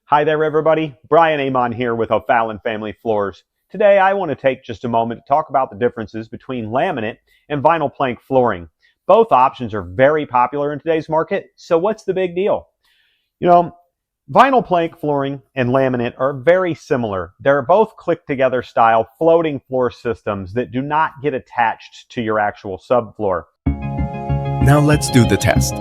Hi there everybody, Brian Amon here with O'Fallon Family Floors. Today I want to take just a moment to talk about the differences between laminate and vinyl plank flooring. Both options are very popular in today's market, so what's the big deal? Vinyl plank flooring and laminate are very similar. They're both click-together style floating floor systems that do not get attached to your actual subfloor. Now let's do the test.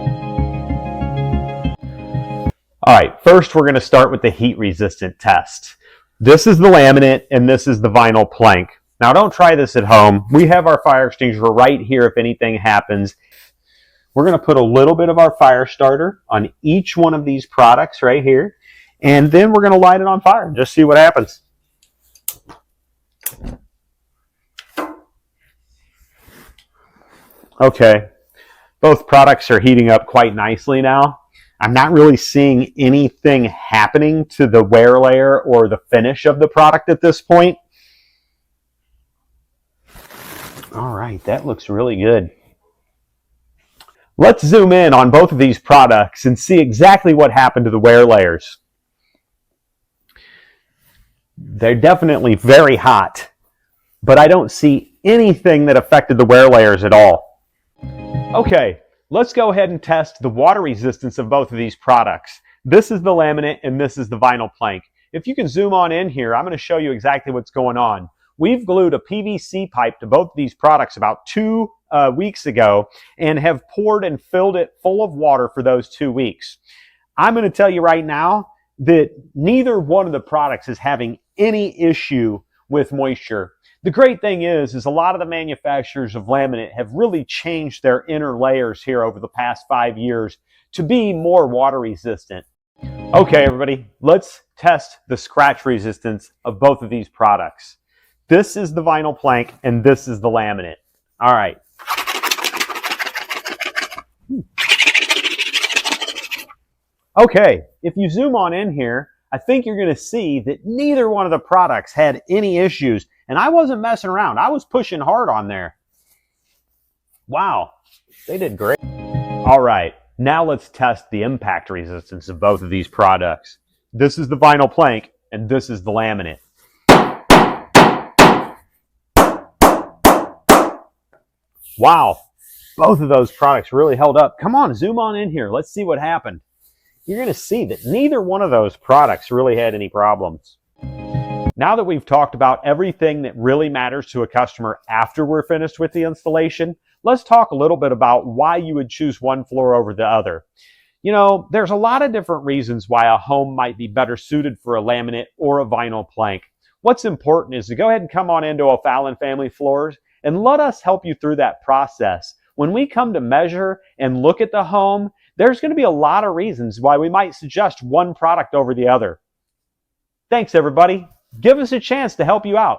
All right, first we're going to start with the heat resistant test. This is the laminate and this is the vinyl plank. Now don't try this at home. We have our fire extinguisher right here if anything happens. We're going to put a little bit of our fire starter on each one of these products right here, and then we're going to light it on fire and just see what happens. Okay, both products are heating up quite nicely now. I'm not really seeing anything happening to the wear layer or the finish of the product at this point. All right, that looks really good. Let's zoom in on both of these products and see exactly what happened to the wear layers. They're definitely very hot, but I don't see anything that affected the wear layers at all. Okay. Let's go ahead and test the water resistance of both of these products. This is the laminate and this is the vinyl plank. If you can zoom on in here, I'm going to show you exactly what's going on. We've glued a PVC pipe to both of these products about 2 weeks ago and have poured and filled it full of water for those 2 weeks. I'm going to tell you right now that neither one of the products is having any issue with moisture. The great thing is a lot of the manufacturers of laminate have really changed their inner layers here over the past 5 years to be more water resistant. Okay, everybody, let's test the scratch resistance of both of these products. This is the vinyl plank and this is the laminate. All right. Okay, if you zoom on in here, I think you're going to see that neither one of the products had any issues. And I wasn't messing around. I was pushing hard on there. Wow, they did great. All right, now let's test the impact resistance of both of these products. This is the vinyl plank and this is the laminate. Wow, both of those products really held up. Come on, zoom on in here. Let's see what happened. You're going to see that neither one of those products really had any problems. Now that we've talked about everything that really matters to a customer after we're finished with the installation, let's talk a little bit about why you would choose one floor over the other. There's a lot of different reasons why a home might be better suited for a laminate or a vinyl plank. What's important is to go ahead and come on into O'Fallon Family Floors and let us help you through that process. When we come to measure and look at the home, there's going to be a lot of reasons why we might suggest one product over the other. Thanks, everybody. Give us a chance to help you out.